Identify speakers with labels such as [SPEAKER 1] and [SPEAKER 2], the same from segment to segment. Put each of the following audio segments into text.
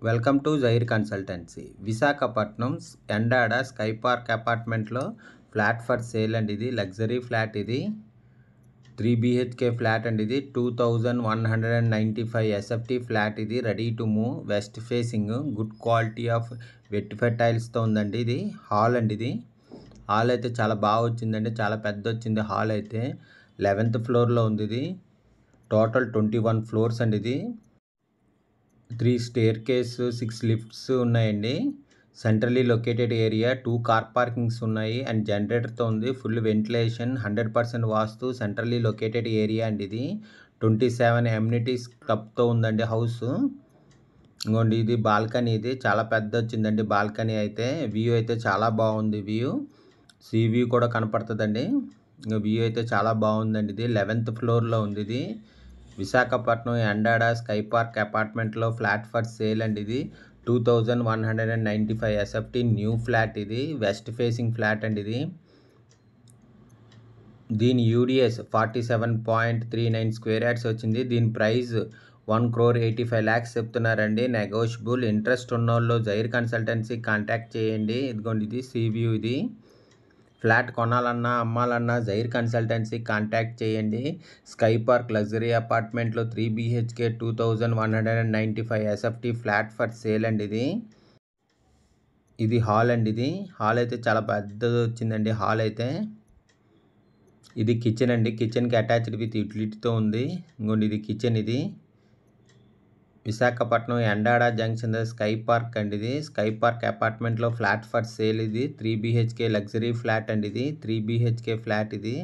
[SPEAKER 1] Welcome to Zair consultancy. Visakhapatnam Endada sky park అపార్ట్మెంట్లో flat for sale అండి. ఇది లగ్జరీ ఫ్లాట్. ఇది 3 BHK ఫ్లాట్ అండి. ఇది 2195 SFT ఫ్లాట్. ఇది ready to move, west facing, good quality of vitrified టైల్స్తో ఉందండి. ఇది హాల్ అండి. ఇది హాల్ అయితే చాలా బాగా వచ్చిందండి, చాలా పెద్ద వచ్చింది హాల్ అయితే. 11th ఫ్లోర్లో ఉంది. ఇది టోటల్ 21 ఫ్లోర్స్ అండి. ఇది 3 స్టేర్ కేస్, 6 లిఫ్ట్స్ ఉన్నాయండి. Centrally located area, 2 car parkings ఉన్నాయి అండ్ జనరేటర్తో ఉంది. Full ventilation, 100% vastu, centrally located area అండి. ఇది 27 ఎమ్యూనిటీస్ క్లబ్తో ఉందండి హౌస్. ఇంకోండి ఇది బాల్కనీ. ఇది చాలా పెద్ద వచ్చిందండి బాల్కనీ అయితే. వ్యూ అయితే చాలా బాగుంది. సీ వ్యూ కూడా కనపడుతుందండి. వ్యూ అయితే చాలా బాగుందండి. ఇది 11th ఫ్లోర్లో ఉంది. ఇది విశాఖపట్నం ఎండాడ స్కై పార్క్ అపార్ట్మెంట్లో ఫ్లాట్ ఫర్ సేల్ అండి. ఇది 2195 SFT న్యూ ఫ్లాట్. ఇది వెస్ట్ ఫేసింగ్ ఫ్లాట్ అండి. ఇది దీని UDS 47.39 స్క్వేర్ యార్డ్స్ వచ్చింది. దీని ప్రైస్ 1,85 lakhs చెప్తున్నారండి. నెగోషియబుల్. ఇంట్రెస్ట్ ఉన్నోళ్ళు జైర్ కన్సల్టెన్సీ కాంటాక్ట్ చేయండి. ఇదిగోండి ఇది సీ వ్యూ. ఇది ఫ్లాట్ కొనాలన్నా అమ్మాలన్నా జైర్ కన్సల్టెన్సీ కాంటాక్ట్ చేయండి. స్కై పార్క్ లగ్జరీ అపార్ట్మెంట్లో 3 BHK 2195 SFT flat for sale అండి. ఇది హాల్ అండి. ఇది హాల్ అయితే చాలా పెద్దది వచ్చిందండి హాల్ అయితే. ఇది కిచెన్ అండి. కిచెన్కి అటాచ్డ్ విత్ యూటిలిటీతో ఉంది. ఇంకోండి ఇది కిచెన్. ఇది Visakhapatnam Endada junction sky park అండి. ఇది స్కై పార్క్ అపార్ట్మెంట్లో ఫ్లాట్ ఫర్ సేల్. ఇది 3 BHK లగ్జరీ ఫ్లాట్ అండి. ఇది 3 BHK ఫ్లాట్. ఇది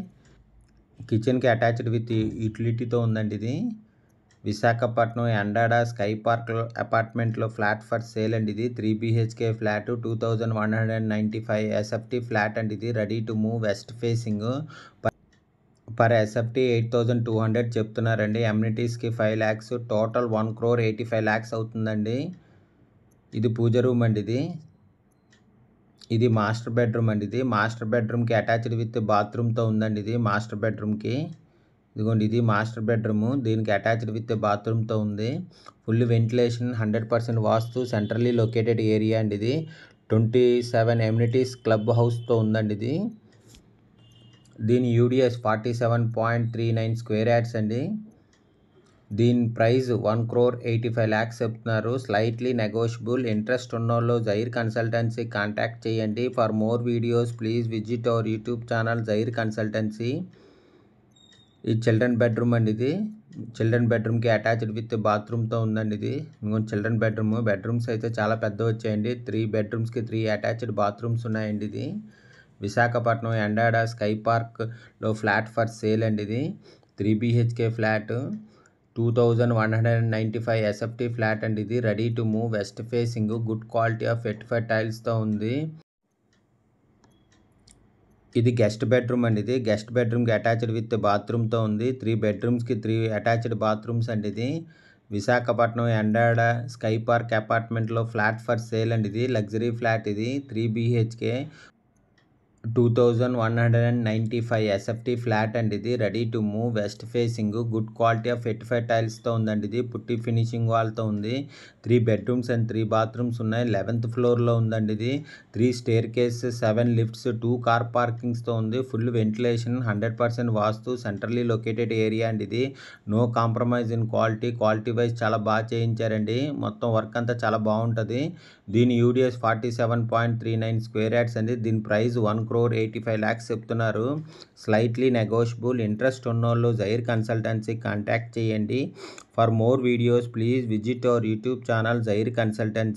[SPEAKER 1] కిచెన్కి అటాచ్డ్ విత్ యూటిలిటీతో ఉందండి. ఇది విశాఖపట్నం ఎండాడ స్కై పార్క్ అపార్ట్మెంట్లో ఫ్లాట్ ఫర్ సేల్ అండి. ఇది 3 BHK ఫ్లాట్, 2195 SFT ఫ్లాట్ అండి. ఇది ready to move, west facing. Per SFT 8,200 చెప్తున్నారండి. ఎమ్యూనిటీస్కి 5 lakhs, టోటల్ 1,85 lakhs అవుతుందండి. ఇది పూజ రూమ్ అండి. ఇది మాస్టర్ బెడ్రూమ్ అండి. ఇది మాస్టర్ బెడ్రూమ్కి అటాచ్డ్ విత్ బాత్రూమ్తో ఉందండి. ఇది మాస్టర్ బెడ్రూమ్కి. ఇదిగోండి ఇది మాస్టర్ బెడ్రూమ్. దీనికి అటాచ్డ్ విత్ బాత్రూమ్తో ఉంది. Full ventilation, 100% vastu, centrally located area అండి. ఇది 27 ఎమ్యూనిటీస్ క్లబ్ హౌస్తో ఉందండి. ఇది దీని UDS 47.39 స్క్వేర్ యార్డ్స్ అండి. దీని ప్రైస్ 1,85 lakhs చెప్తున్నారు. Slightly negotiable. ఇంట్రెస్ట్ ఉన్నోళ్ళు జైర్ కన్సల్టెన్సీ కాంటాక్ట్ చేయండి. For more videos please visit our YouTube channel Zair consultancy. ఇది చిల్డ్రన్ బెడ్రూమ్ అండి. ఇది చిల్డ్రన్ బెడ్రూమ్కి అటాచ్డ్ విత్ బాత్రూమ్తో ఉందండి. ఇది ఇంకొంచెం చిల్డ్రన్ బెడ్రూమ్. బెడ్రూమ్స్ అయితే చాలా పెద్ద వచ్చాయండి. 3 బెడ్రూమ్స్కి 3 అటాచ్డ్ బాత్రూమ్స్ ఉన్నాయండి. ఇది విశాఖపట్నం ఎండాడ స్కై పార్క్లో ఫ్లాట్ ఫర్ సేల్ అండి. ఇది 3 BHK ఫ్లాట్, 2195 SFT ఫ్లాట్ అండి. ఇది ready to move, west facing, good quality of vitrified టైల్స్తో ఉంది. ఇది గెస్ట్ బెడ్రూమ్ అండి. ఇది గెస్ట్ బెడ్రూమ్కి అటాచ్డ్ విత్ బాత్రూమ్తో ఉంది. 3 బెడ్రూమ్స్కి 3 అటాచ్డ్ బాత్రూమ్స్ అండి. ఇది విశాఖపట్నం ఎండాడ స్కై పార్క్ అపార్ట్మెంట్లో ఫ్లాట్ ఫర్ సేల్ అండి. ఇది లగ్జరీ ఫ్లాట్. ఇది 3 BHK 2195 SFT ఫ్లాట్ అండి. ఇది ready to move, west facing, good quality of vitrified టైల్స్తో ఉందండి. ఇది పుట్టి ఫినిషింగ్ వాల్తో ఉంది. 3 బెడ్రూమ్స్ అండ్ 3 బాత్రూమ్స్ ఉన్నాయి. 11th ఫ్లోర్లో ఉందండి. ఇది 3 స్టేర్ కేస్, 7 లిఫ్ట్స్, 2 కార్ పార్కింగ్స్తో ఉంది. Full ventilation, 100% vastu, centrally located area అండి. ఇది no compromise in quality. Quality wise చాలా బాగా చేయించారండి. మొత్తం వర్క్ అంతా చాలా బాగుంటుంది. దీని UDS 47.39 స్క్వేర్ యార్డ్స్ అండి. దీని ప్రైస్ 1,85 lakhs చెప్తున్నారు. Slightly negotiable. ఇంట్రెస్ట్ ఉన్నోళ్ళు జైర్ కన్సల్టెన్సీ కాంటాక్ట్ చేయండి. For more videos please visit our YouTube channel Zair consultancy.